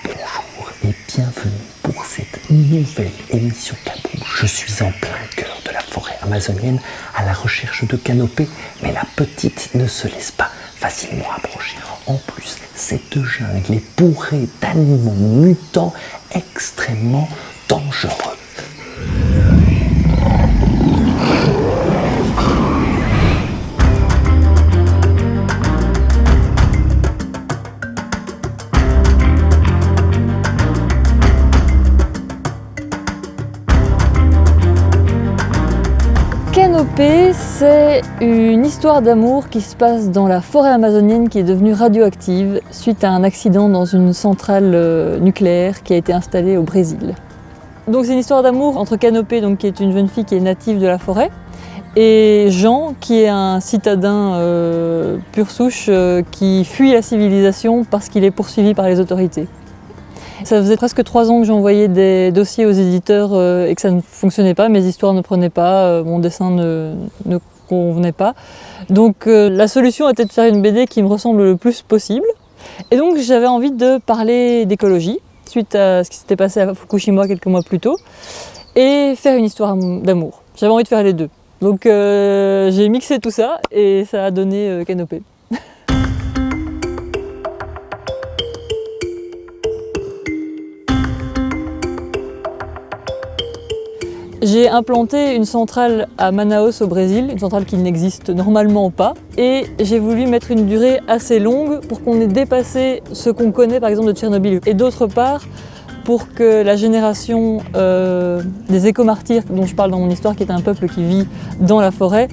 Bonjour et bienvenue pour cette nouvelle émission Kaboom. Je suis en plein cœur de la forêt amazonienne à la recherche de canopées, mais la petite ne se laisse pas facilement approcher. En plus, cette jungle est bourrée d'animaux mutants extrêmement dangereux. Canopée, c'est une histoire d'amour qui se passe dans la forêt amazonienne qui est devenue radioactive suite à un accident dans une centrale nucléaire qui a été installée au Brésil. Donc c'est une histoire d'amour entre Canopée, donc, qui est une jeune fille qui est native de la forêt, et Jean, qui est un citadin pure souche qui fuit la civilisation parce qu'il est poursuivi par les autorités. Ça faisait presque 3 ans que j'envoyais des dossiers aux éditeurs et que ça ne fonctionnait pas, mes histoires ne prenaient pas, mon dessin ne convenait pas. Donc la solution était de faire une BD qui me ressemble le plus possible. Et donc j'avais envie de parler d'écologie, suite à ce qui s'était passé à Fukushima quelques mois plus tôt, et faire une histoire d'amour. J'avais envie de faire les deux. Donc j'ai mixé tout ça et ça a donné Canopée. J'ai implanté une centrale à Manaus au Brésil, une centrale qui n'existe normalement pas, et j'ai voulu mettre une durée assez longue pour qu'on ait dépassé ce qu'on connaît par exemple de Tchernobyl. Et d'autre part, pour que la génération des écomartyrs dont je parle dans mon histoire, qui est un peuple qui vit dans la forêt,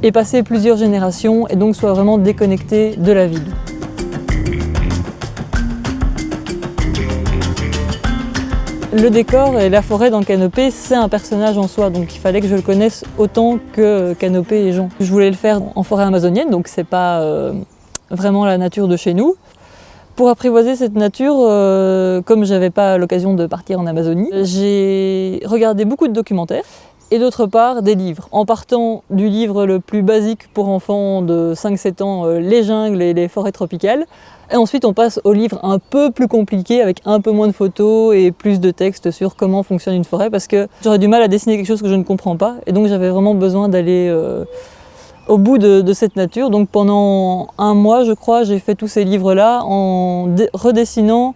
ait passé plusieurs générations et donc soit vraiment déconnecté de la ville. Le décor et la forêt dans Canopée, c'est un personnage en soi, donc il fallait que je le connaisse autant que Canopée et Jean. Je voulais le faire en forêt amazonienne, donc c'est pas vraiment la nature de chez nous. Pour apprivoiser cette nature, comme j'avais pas l'occasion de partir en Amazonie, j'ai regardé beaucoup de documentaires et d'autre part des livres. En partant du livre le plus basique pour enfants de 5-7 ans, Les jungles et les forêts tropicales. Et ensuite on passe au livre un peu plus compliqué avec un peu moins de photos et plus de textes sur comment fonctionne une forêt parce que j'aurais du mal à dessiner quelque chose que je ne comprends pas et donc j'avais vraiment besoin d'aller au bout de cette nature. Donc pendant 1 mois je crois j'ai fait tous ces livres-là en redessinant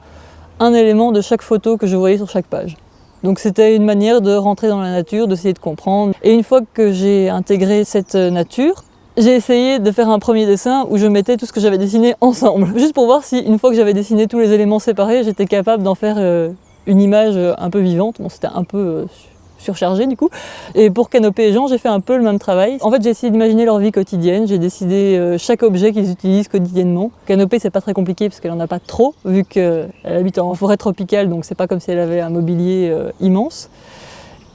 un élément de chaque photo que je voyais sur chaque page. Donc c'était une manière de rentrer dans la nature, d'essayer de comprendre. Et une fois que j'ai intégré cette nature, j'ai essayé de faire un premier dessin où je mettais tout ce que j'avais dessiné ensemble. Juste pour voir si, une fois que j'avais dessiné tous les éléments séparés, j'étais capable d'en faire une image un peu vivante. Bon, c'était un peu surchargé du coup. Et pour Canopée et Jean, j'ai fait un peu le même travail. En fait, j'ai essayé d'imaginer leur vie quotidienne. J'ai décidé chaque objet qu'ils utilisent quotidiennement. Canopée, c'est pas très compliqué parce qu'elle en a pas trop, vu qu'elle habite en forêt tropicale, donc c'est pas comme si elle avait un mobilier immense.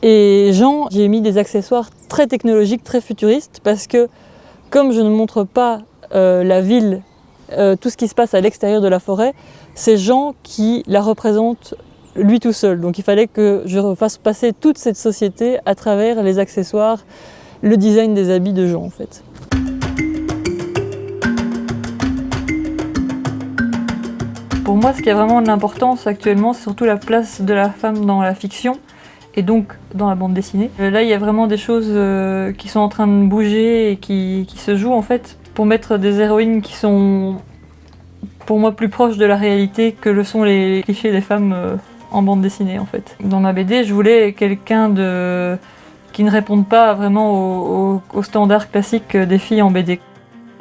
Et Jean, j'ai mis des accessoires très technologiques, très futuristes, parce que comme je ne montre pas la ville, tout ce qui se passe à l'extérieur de la forêt, c'est Jean qui la représente lui tout seul. Donc il fallait que je fasse passer toute cette société à travers les accessoires, le design des habits de Jean en fait. Pour moi, ce qui a vraiment de l'importance actuellement, c'est surtout la place de la femme dans la fiction et donc dans la bande dessinée. Là, il y a vraiment des choses qui sont en train de bouger et qui se jouent en fait pour mettre des héroïnes qui sont pour moi plus proches de la réalité que le sont les clichés des femmes en bande dessinée en fait. Dans ma BD, je voulais quelqu'un qui ne réponde pas vraiment aux standards classiques des filles en BD.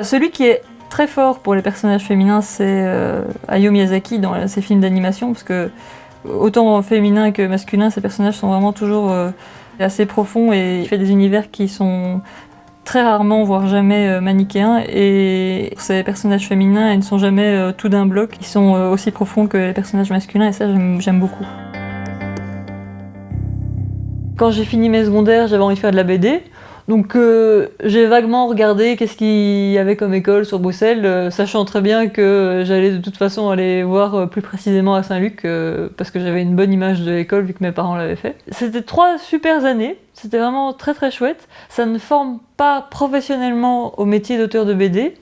Celui qui est très fort pour les personnages féminins, c'est Hayao Miyazaki dans ses films d'animation, parce que autant féminin que masculin, ces personnages sont vraiment toujours assez profonds et il fait des univers qui sont très rarement, voire jamais manichéens. Et ces personnages féminins, ils ne sont jamais tout d'un bloc, ils sont aussi profonds que les personnages masculins et ça, j'aime beaucoup. Quand j'ai fini mes secondaires, j'avais envie de faire de la BD. Donc j'ai vaguement regardé qu'est-ce qu'il y avait comme école sur Bruxelles, sachant très bien que j'allais de toute façon aller voir plus précisément à Saint-Luc, parce que j'avais une bonne image de l'école vu que mes parents l'avaient fait. C'était 3 super années, c'était vraiment très très chouette. Ça ne forme pas professionnellement au métier d'auteur de BD,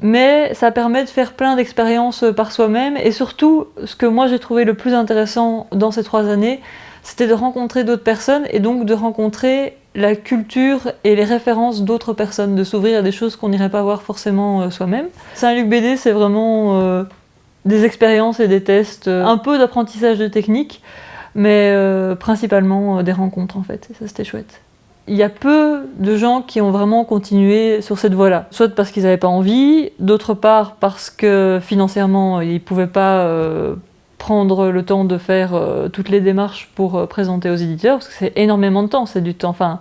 mais ça permet de faire plein d'expériences par soi-même, et surtout, ce que moi j'ai trouvé le plus intéressant dans ces 3 années, c'était de rencontrer d'autres personnes, et donc de rencontrer la culture et les références d'autres personnes, de s'ouvrir à des choses qu'on n'irait pas voir forcément soi-même. Saint-Luc BD, c'est vraiment des expériences et des tests, un peu d'apprentissage de technique, mais principalement des rencontres en fait, et ça c'était chouette. Il y a peu de gens qui ont vraiment continué sur cette voie-là, soit parce qu'ils n'avaient pas envie, d'autre part parce que financièrement ils ne pouvaient pas prendre le temps de faire toutes les démarches pour présenter aux éditeurs, parce que c'est énormément de temps, c'est du temps, enfin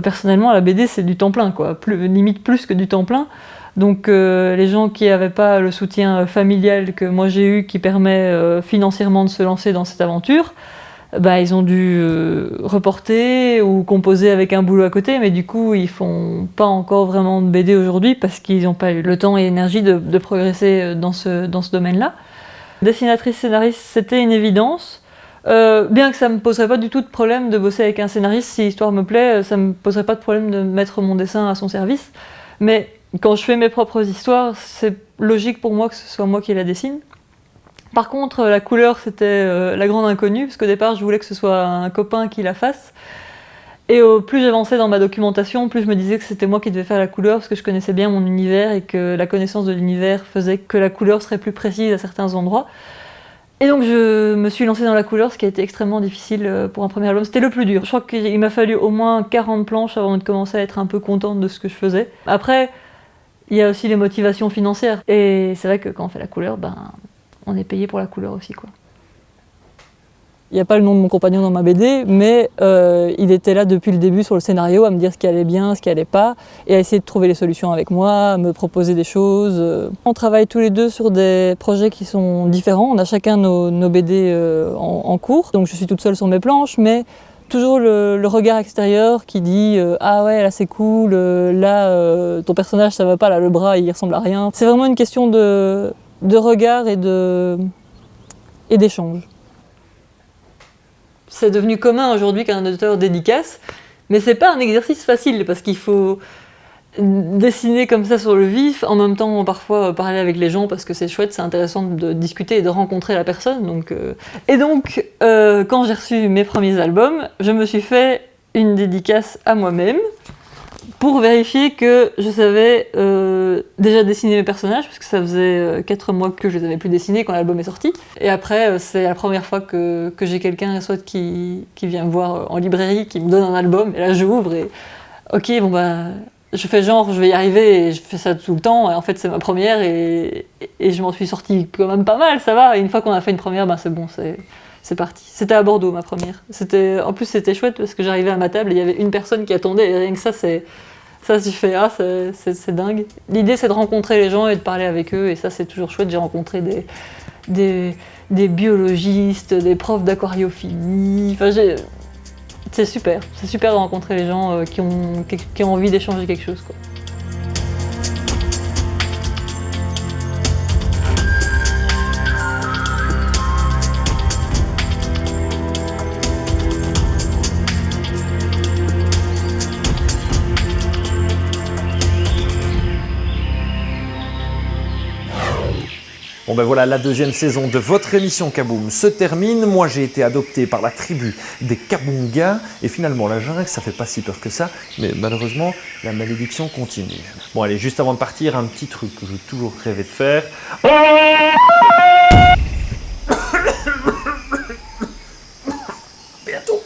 personnellement la BD c'est du temps plein quoi, limite plus que du temps plein. Donc les gens qui n'avaient pas le soutien familial que moi j'ai eu, qui permet financièrement de se lancer dans cette aventure, bah, ils ont dû reporter ou composer avec un boulot à côté, mais du coup ils font pas encore vraiment de BD aujourd'hui parce qu'ils n'ont pas eu le temps et l'énergie de progresser dans ce domaine-là. Dessinatrice, scénariste, c'était une évidence. Bien que ça me poserait pas du tout de problème de bosser avec un scénariste, si l'histoire me plaît, ça me poserait pas de problème de mettre mon dessin à son service. Mais quand je fais mes propres histoires, c'est logique pour moi que ce soit moi qui la dessine. Par contre, la couleur, c'était la grande inconnue, parce qu'au départ, je voulais que ce soit un copain qui la fasse. Et plus j'avançais dans ma documentation, plus je me disais que c'était moi qui devais faire la couleur, parce que je connaissais bien mon univers et que la connaissance de l'univers faisait que la couleur serait plus précise à certains endroits. Et donc je me suis lancée dans la couleur, ce qui a été extrêmement difficile pour un premier album. C'était le plus dur. Je crois qu'il m'a fallu au moins 40 planches avant de commencer à être un peu contente de ce que je faisais. Après, il y a aussi les motivations financières. Et c'est vrai que quand on fait la couleur, on est payé pour la couleur aussi, quoi. Il n'y a pas le nom de mon compagnon dans ma BD, mais il était là depuis le début sur le scénario, à me dire ce qui allait bien, ce qui allait pas, et à essayer de trouver les solutions avec moi, à me proposer des choses. On travaille tous les deux sur des projets qui sont différents, on a chacun nos BD en cours, donc je suis toute seule sur mes planches, mais toujours le regard extérieur qui dit ah ouais là c'est cool, là ton personnage ça va pas, là le bras il ressemble à rien. C'est vraiment une question de regard et d'échange. C'est devenu commun aujourd'hui qu'un auteur dédicace, mais c'est pas un exercice facile parce qu'il faut dessiner comme ça sur le vif, en même temps parfois parler avec les gens parce que c'est chouette, c'est intéressant de discuter et de rencontrer la personne. Et donc quand j'ai reçu mes premiers albums, je me suis fait une dédicace à moi-même pour vérifier que je savais déjà dessiner mes personnages, parce que ça faisait 4 mois que je les avais plus dessinés quand l'album est sorti. Et après, c'est la première fois que j'ai quelqu'un soit qui vient me voir en librairie, qui me donne un album, et là j'ouvre et ok, je fais genre, je vais y arriver, et je fais ça tout le temps, et en fait c'est ma première, et je m'en suis sortie quand même pas mal, ça va, et une fois qu'on a fait une première, c'est bon, c'est parti. C'était à Bordeaux, ma première. En plus, c'était chouette parce que j'arrivais à ma table et il y avait une personne qui attendait. Et rien que ça, tu fais, c'est dingue. L'idée, c'est de rencontrer les gens et de parler avec eux. Et ça, c'est toujours chouette. J'ai rencontré des biologistes, des profs d'aquariophilie. Enfin, c'est super. C'est super de rencontrer les gens qui ont envie d'échanger quelque chose, quoi. Bon ben voilà, la deuxième saison de votre émission Kaboom se termine. Moi j'ai été adopté par la tribu des Kabungas et finalement la jungle ça fait pas si peur que ça, mais malheureusement la malédiction continue. Bon allez, juste avant de partir, un petit truc que j'ai toujours rêvé de faire. Bientôt.